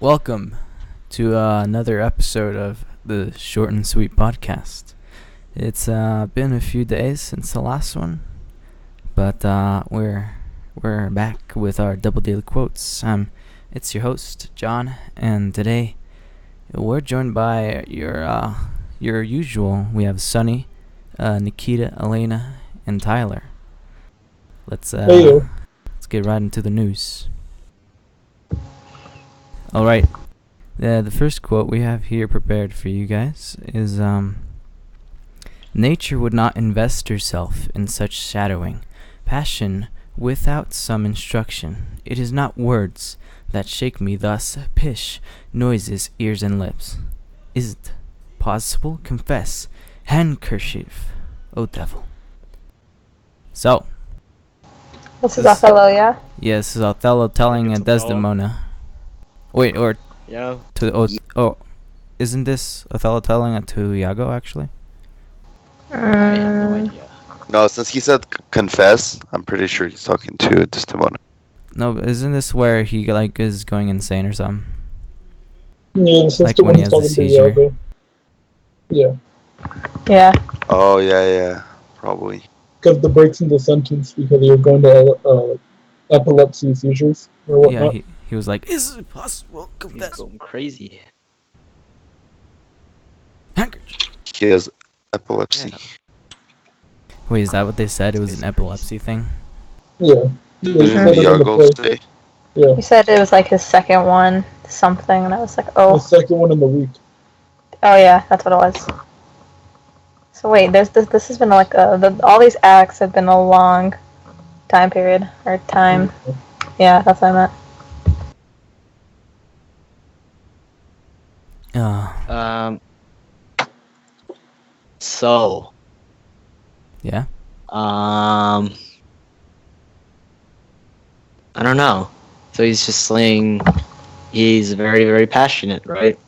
Welcome to another episode of the Short and Sweet podcast. It's been a few days since the last one, but we're back with our double daily quotes. It's your host John, and today we're joined by your usual. We have Sunny, Nikita, Elena, and Tyler. Let's get right into the news. All right. The first quote we have here prepared for you guys is nature would not invest herself in such shadowing passion without some instruction. It is not words that shake me thus, pish, noises, ears and lips. Is't possible? Confess, handkerchief, oh devil. So, This is Othello, yeah? yes, this is Othello telling a Desdemona. Wait, or Yeah. isn't this Othello telling it to Iago actually? I have no idea. No, since he said confess, I'm pretty sure he's talking to Desdemona. No, but isn't this where he is going insane or something? Yeah, since Like the when he one's has a talking to seizure. Iago. Yeah, Yeah. Oh, yeah, probably. because the breaks in the sentence because you're going to epilepsy seizures or whatnot. Yeah, he was like, is it possible? He's Confess. going crazy. Handkerchief. He has epilepsy. Yeah. Wait, is that what they said? It was an epilepsy thing? Yeah. Didn't They said it in the Iago play. say? Yeah, You said it was like his second one, something, and I was like, the oh. second one in the week. Oh, yeah, that's what it was. So wait, this has been like all these acts have been a long time period, or time. Yeah, that's what I meant. Uh, So, yeah. I don't know. So he's just saying he's very, very passionate, right?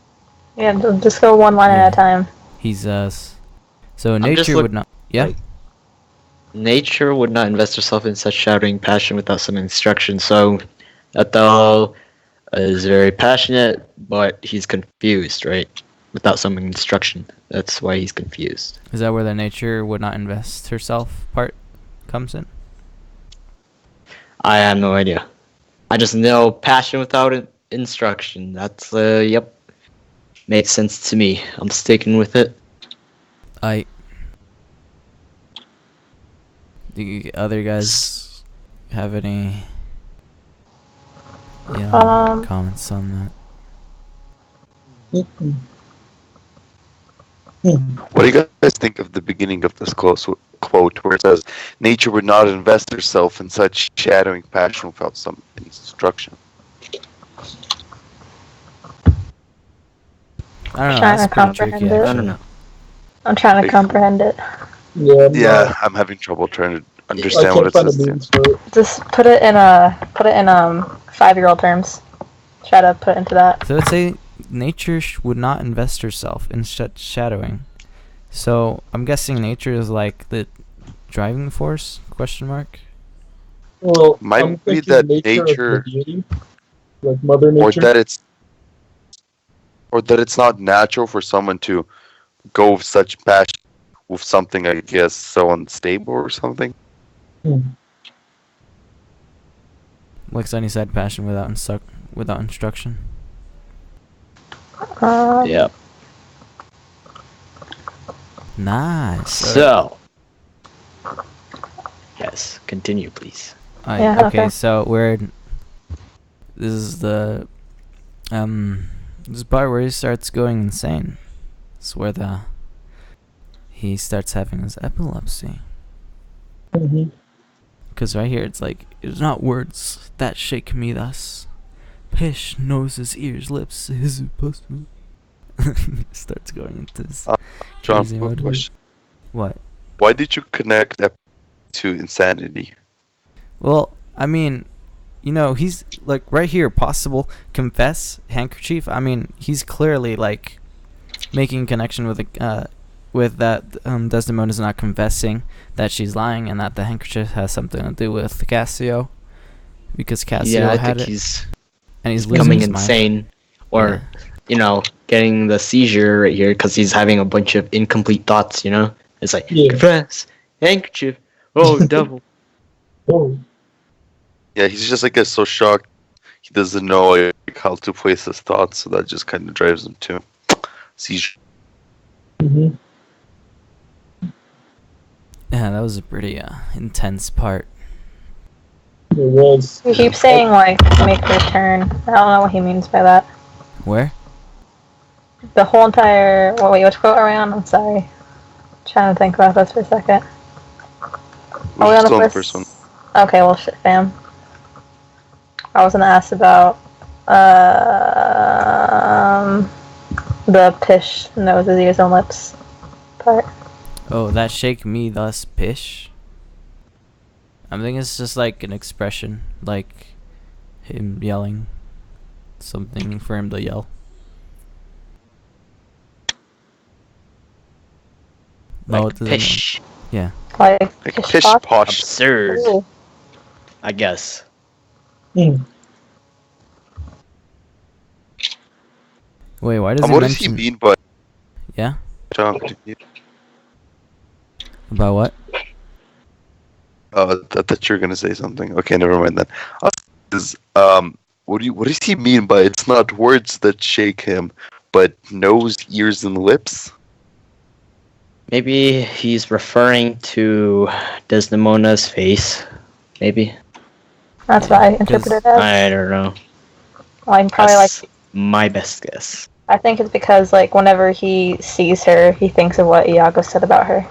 Yeah, just go one line at a time. He's so just nature would not. Yeah. like- Nature would not invest herself in such shouting passion without some instruction. So, Othello is very passionate, but he's confused, right? Without some instruction. That's why he's confused. Is that where the nature would not invest herself part comes in? I have no idea. I just know passion without instruction. That's yep. Makes sense to me. I'm sticking with it. Do you other guys have any comments on that? Mm-mm. What do you guys think of the beginning of this quote where it says, nature would not invest herself in such shadowing passion without some instruction? I don't know. Trying That's to pretty comprehend tricky. it. I don't know. I'm trying to comprehend it. Yeah, I'm having trouble trying to I understand what can't it find a says. means for it. Just put it in 5-year-old terms. Try to put it into that. So let's say nature would not invest herself in shadowing. So I'm guessing nature is like the driving force? Question mark. Well, Might I'm be thinking that nature, nature- as the deity, like Mother Or Nature. that it's not natural for someone to go with such passion with something, I guess, so unstable or something. Like Sunny said, passion without instruction. Yeah. Nice. So. Yes. Continue, please. Yeah, okay. So this is the this part where he starts going insane. It's where he starts having his epilepsy. Mhm. Because right here it's like, it's not words that shake me thus. Pish, noses, ears, lips, is it possible? Starts going into this John, crazy quick mode. question. What? Why did you connect to insanity? Well, I mean, he's like right here, possible, confess, handkerchief. I mean, he's clearly like making connection with that Desdemona's not confessing that she's lying, and that the handkerchief has something to do with Cassio, because Cassio Yeah, I had think it, he's and he's losing becoming his mind. insane or getting the seizure right here because he's having a bunch of incomplete thoughts. It's like Yeah. confess, handkerchief, oh devil. Oh, Yeah, he's just so shocked. He doesn't know how to place his thoughts, so that just kind of drives him to seizure. hmm Yeah, that was a pretty intense part. it was. He keeps saying like make her turn. I don't know what he means by that. Where? The whole entire. Well, wait, which quote are we on? I'm sorry. Trying to think about this for a second. Are we on the first one? Okay, well, shit, fam. I was gonna ask about the Pish noses, ears, and lips part. Oh, that shake me thus Pish. I think it's just like an expression, like him yelling something for him to yell. No, Like it doesn't. pish. Yeah. Like Pish posh? posh. Absurd, Ooh. I guess. Mm. Wait, why does he What does mention? he mean by Yeah. Tom? About what? I thought you were gonna say something. Okay, never mind then. What does he mean by it's not words that shake him, but nose, ears, and lips? Maybe he's referring to Desdemona's face. Maybe. That's what I interpreted it as. I don't know. Like probably That's like my best guess. I think it's because like whenever he sees her, he thinks of what Iago said about her.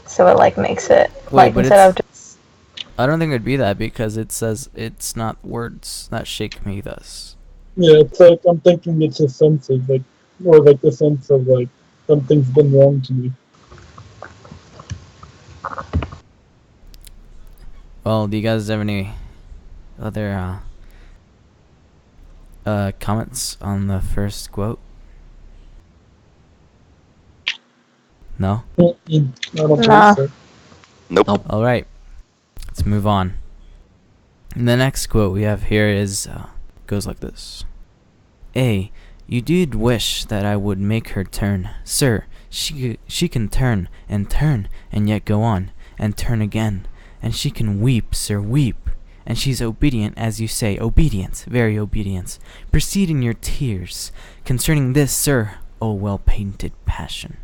So it like makes it like but instead of just I don't think it'd be that because it says it's not words that shake me thus. Yeah, it's like I'm thinking it's a sense of like, or like the sense of like something's been wrong to me. Well, do you guys have any other comments on the first quote? No? I don't Nah. think so. Nope. All right. Let's move on. And the next quote we have here is goes like this. A, you did wish that I would make her turn. Sir, she can turn and yet go on, and turn again. And she can weep, sir, weep. And she's obedient, as you say, obedient, very obedient. Proceed in your tears. Concerning this, sir, O well-painted passion.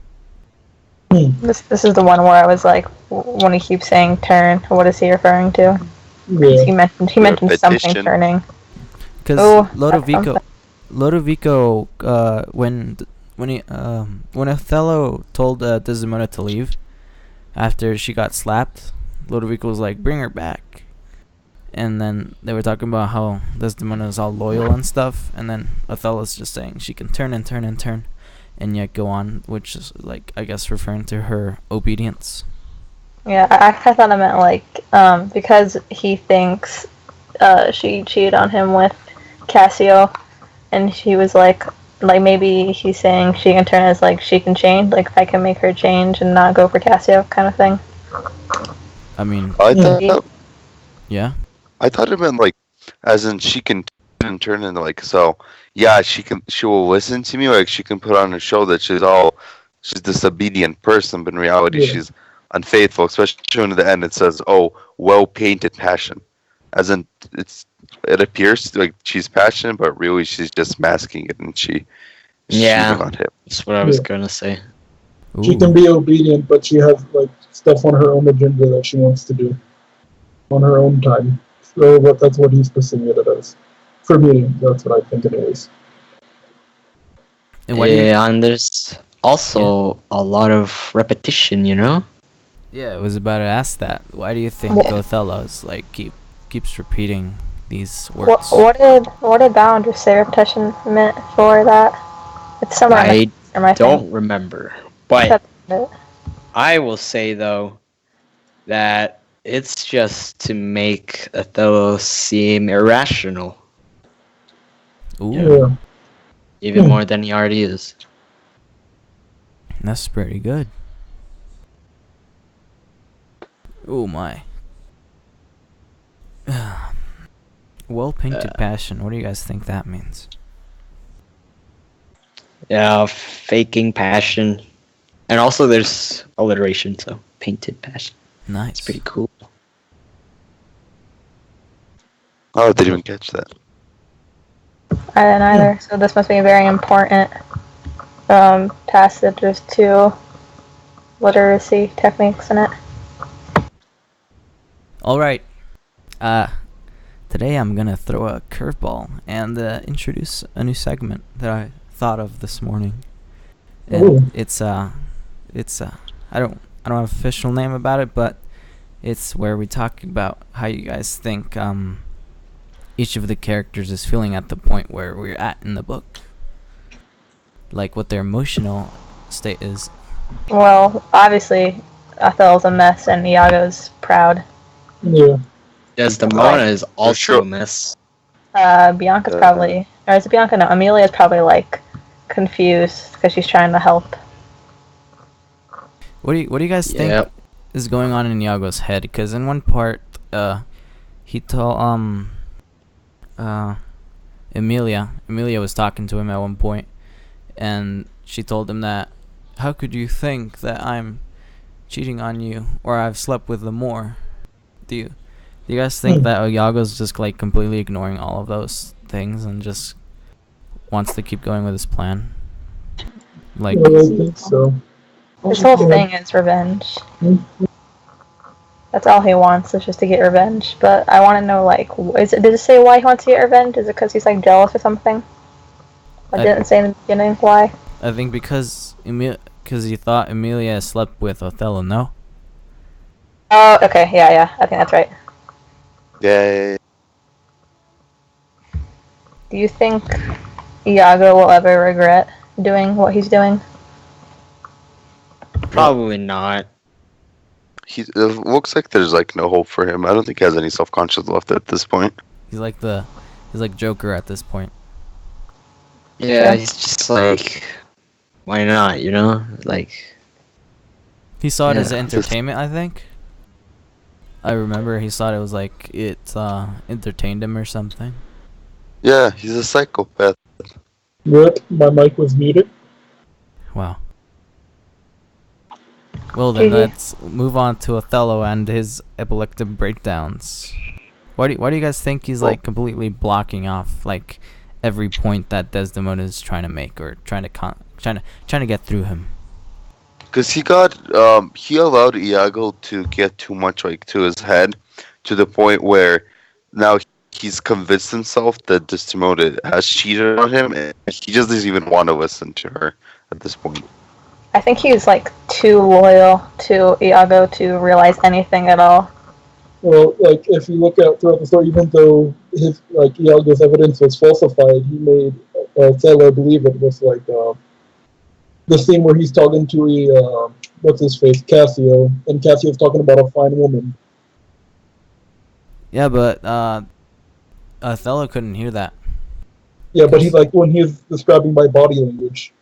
this is the one where I was like when he keeps saying turn, what is he referring to? Yeah. He mentioned something Repetition. turning. Because Oh, Lodovico, when Othello told Desdemona to leave after she got slapped, Lodovico was like, "Bring her back." And then they were talking about how Desdemona is all loyal and stuff, and then Othello's just saying she can turn and yet go on, which is like I guess referring to her obedience. Yeah, I thought I meant like because he thinks she cheated on him with Cassio, and she was like maybe he's saying she can turn as like she can change, like I can make her change and not go for Cassio kind of thing. I mean, Yeah. yeah. I thought it meant as in she can turn into yeah, she will listen to me, she can put on a show that she's this obedient person, but in reality Yeah. she's unfaithful, especially when at the end it says, oh, well painted passion. As in it appears like she's passionate, but really she's just masking it and she's cheating on him. That's what I was gonna say. She Ooh. can be obedient, but she has like stuff on her own agenda that she wants to do on her own time. So that's what he's perceiving it as. For me, that's what I think it is. And why do you? And there's also a lot of repetition, Yeah, I was about to ask that. Why do you think Yeah. Othello's keeps repeating these words? What did Bound just say repetition meant for that? It's somewhere in my don't remember. But thing. I will say though that it's just to make Othello seem irrational, Ooh, Yeah. even more than he already is. that's pretty good. Oh my. Well-painted passion. What do you guys think that means? Yeah, faking passion. And also there's alliteration, so painted passion. Nice. It's pretty cool. Oh, I didn't even catch that. I didn't either. So this must be a very important passage. There's 2 literacy techniques in it. All right. Today I'm gonna throw a curveball and introduce a new segment that I thought of this morning. And Ooh. it's I don't have an official name about it, but it's where we talk about how you guys think each of the characters is feeling at the point where we're at in the book. Like what their emotional state is. Well, obviously, Othello's a mess and Iago's proud. Yeah. Desdemona is also sure. a mess. Bianca's probably, or is it Bianca? No, Amelia's probably like confused because she's trying to help. What do you guys think Yep. is going on in Iago's head? Because in one part, he told Emilia was talking to him at one point, and she told him that, how could you think that I'm cheating on you or I've slept with them more? Do you guys think that Iago's just like completely ignoring all of those things and just wants to keep going with his plan? Like, Well, I think so. His whole thing is revenge. That's all he wants, is just to get revenge. But I want to know, like, did it say why he wants to get revenge? Is it because he's like jealous or something? I didn't say in the beginning why. I think because he thought Emilia slept with Othello. No. Oh, okay, yeah, I think that's right. Yay. Do you think Iago will ever regret doing what he's doing? Probably not. It looks like there's like no hope for him. I don't think he has any self-conscious left at this point. He's like Joker at this point. Yeah, he's just like, why not, you know? Like, He saw it as Yeah. entertainment, I think. I remember he thought it was like it entertained him or something. Yeah, he's a psychopath. Yep, my mic was muted. Wow. Well then, GG. let's move on to Othello and his epileptic breakdowns. Why do you guys think he's like completely blocking off like every point that Desdemona is trying to make or trying to get through him? Because he allowed Iago to get too much like to his head, to the point where now he's convinced himself that Desdemona has cheated on him, and he just doesn't even want to listen to her at this point. I think he's like too loyal to Iago to realize anything at all. Well, like if you look at throughout the story, even though his like Iago's evidence was falsified, he made Othello believe it was like the scene where he's talking to what's his face, Cassio, and Cassio's talking about a fine woman. Yeah, but Othello couldn't hear that. Yeah, but he's like when he's describing by body language,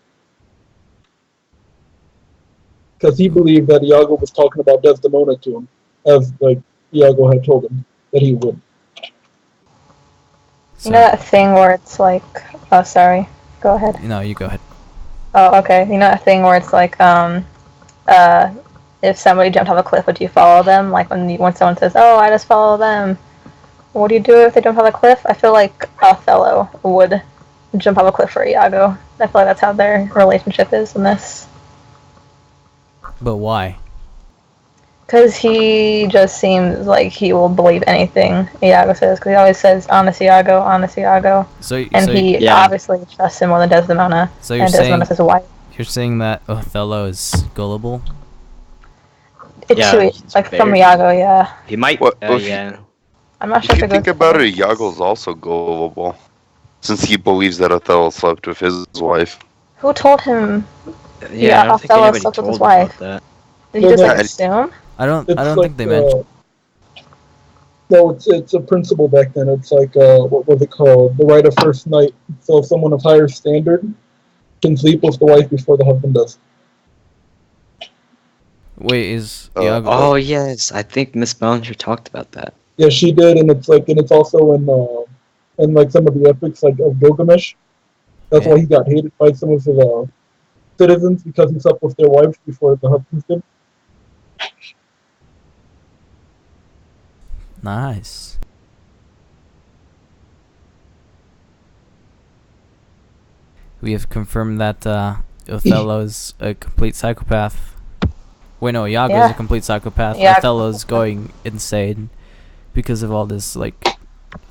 because he believed that Iago was talking about Desdemona to him, as like Iago had told him that he would. So, You know that thing where it's like, oh sorry, go ahead. No, you go ahead. Oh, okay. You know that thing where it's like, if somebody jumped off a cliff, would you follow them? Like when someone says, "Oh, I just follow them," what do you do if they jump off a cliff? I feel like Othello would jump off a cliff for Iago. I feel like that's how their relationship is in this. But why? Because he just seems like he will believe anything Iago says. Because he always says, honest Iago. So And he yeah. obviously trusts him more than Desdemona. So you're And Desdemona's his wife. saying that Othello is gullible? Yeah, It's he's like from very- Iago, yeah. He might, Well, if yeah. I'm not If sure you if think it goes about it, Iago's also gullible, since he believes that Othello slept with his wife. Who told him? Yeah, I don't think Othello anybody slept with told his him wife. about that. Did he Well, just no, like assume? I don't It's think they mentioned. No, it's a principle back then. It's like what was it called? The right of first night. So if someone of higher standard can sleep with the wife before the husband does. Wait, is Oh, Oh, yes, I think Miss Bellinger talked about that. Yeah, she did, and it's also in like some of the epics like of Gilgamesh. That's why he got hated by some of his citizens because he slept with their wives before the husbands did. Nice. We have confirmed that Othello's a complete psychopath. Wait, no, Iago's a complete psychopath. Yeah. Othello's going insane because of all this, like...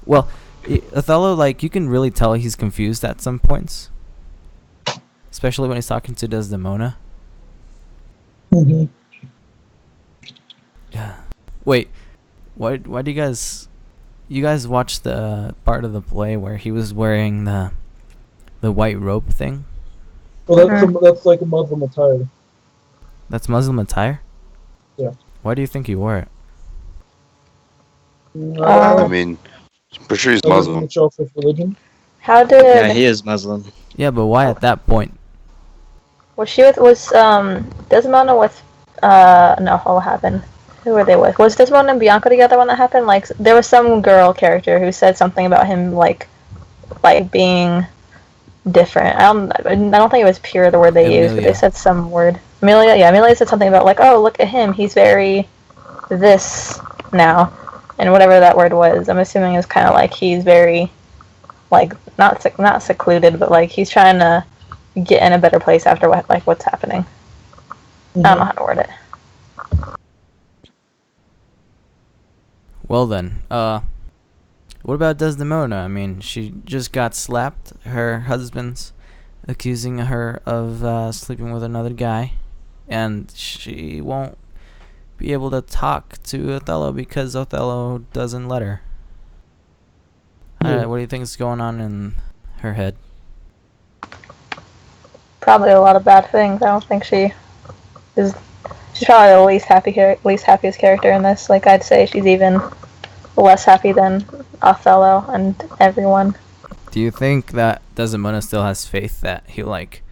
Well, Othello, like, you can really tell he's confused at some points. Especially when he's talking to Desdemona. Mm-hmm. Yeah. Wait, why do you guys... You guys watched the part of the play where he was wearing the white robe thing? Well, that's like a Muslim attire. That's Muslim attire? Yeah. Why do you think he wore it? I mean, I'm pretty sure he's Muslim. Show off his religion. How did? Yeah, he is Muslim. Yeah, but why at that point? Was she with? Was Desdemona with? No, what happened? Who were they with? Was Desdemona and Bianca together when that happened? Like, there was some girl character who said something about him, like being different. I don't think it was pure the word they used, but they said some word. Amelia said something about, like, oh, look at him, he's very this now, and whatever that word was. I'm assuming it's kind of like he's very, like, not secluded, but like he's trying to get in a better place after what's happening. Mm-hmm. I don't know how to word it. Well then, what about Desdemona? I mean, she just got slapped. Her husband's accusing her of sleeping with another guy, and she won't be able to talk to Othello because Othello doesn't let her. What do you think is going on in her head? Probably a lot of bad things. I don't think she is. She's probably the least happiest character in this. Like, I'd say she's even less happy than Othello and everyone. Do you think that Desdemona still has faith that he'll, like,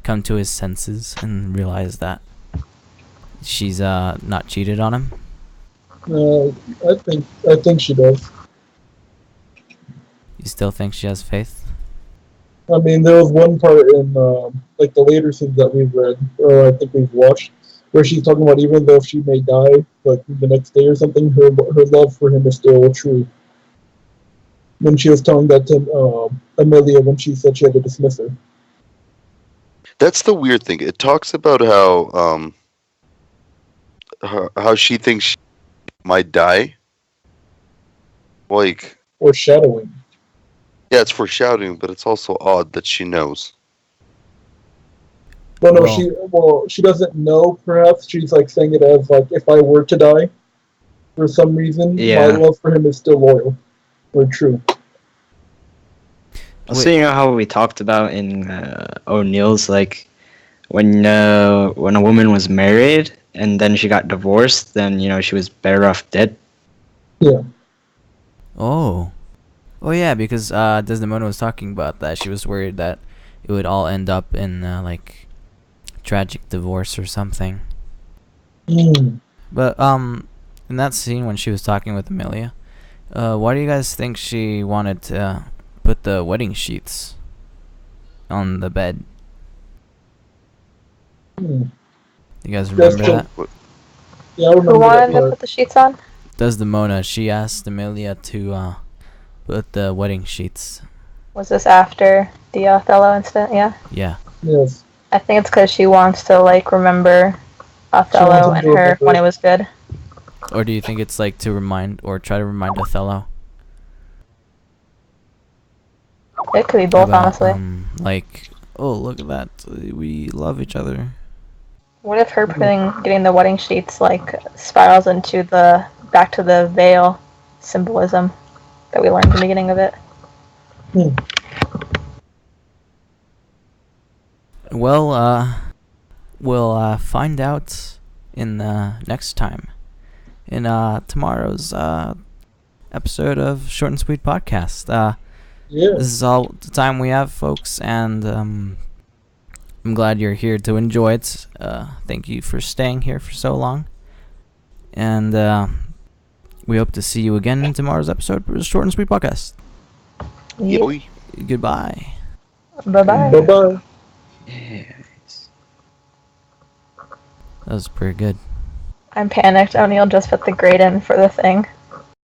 come to his senses and realize that she's not cheated on him? I think she does. You still think she has faith? I mean, there was one part in like the later scenes that we've read, or I think we've watched, where she's talking about even though she may die, like the next day or something, her love for him is still true. When she was telling that to Amelia when she said she had to dismiss her. That's the weird thing. It talks about how she thinks she might die. Like, foreshadowing. Yeah, it's foreshadowing, but it's also odd that she knows. Well, no, she doesn't know. Perhaps she's like saying it as like, if I were to die, for some reason, my love for him is still loyal or true. So you know how we talked about in O'Neill's, like when a woman was married and then she got divorced, then she was better off dead. Yeah. Oh yeah, because Desdemona was talking about that. She was worried that it would all end up in like tragic divorce or something. But in that scene when she was talking with Amelia, why do you guys think she wanted to put the wedding sheets on the bed? You guys remember that? Yeah, I remember. Who wanted to put the sheets on? Desdemona. She asked Amelia to put the wedding sheets. Was this after the Othello incident? Yeah. Yeah. Yes. I think it's because she wants to remember Othello and her when it was good. Or do you think it's like to try to remind Othello? It could be both, honestly. Like, oh, look at that, we love each other. What if her getting the wedding sheets spirals into back to the veil symbolism that we learned in the beginning of it? Well, we'll find out in next time in tomorrow's episode of Short and Sweet Podcast. This is all the time we have, folks, and I'm glad you're here to enjoy it. Thank you for staying here for so long, and we hope to see you again in tomorrow's episode of Short and Sweet Podcast. Yep. Goodbye. Bye-bye. Bye-bye. Yes. That was pretty good. I'm panicked. O'Neill just put the grade in for the thing.